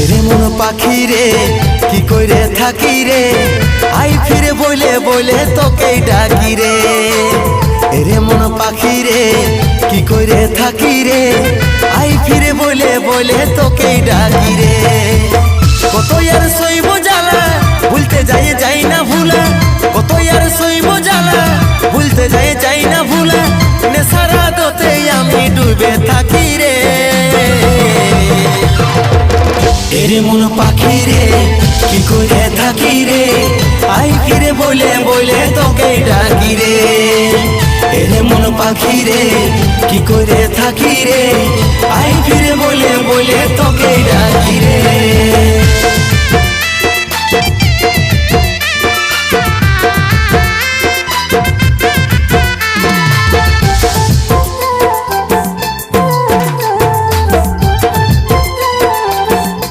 এরে মন পাখি রে কি করে থাকি রে, আই ফিরে বলে বলে তোকে ডাকি রে। এরে মন পাখি রে কি করে থাকি রে, আই ফিরে বলে বলে তোকে ডাকি রে। কত আর সইব জ্বালা ভুলতে যাই না ভুলা, কত আর সইব জ্বালা ভুলতে যাই না ভুলা, নেশারা দোতে আমি ডুবে থাকি রে। এরে মন পাখি রে কি করে থাকি রে, আই ফিরে বলে বলে তোকে ডাকি রে। এরে মন পাখি রে কি করে থাকি রে, আই ফিরে বলে বলে তোকে ডাকি রে।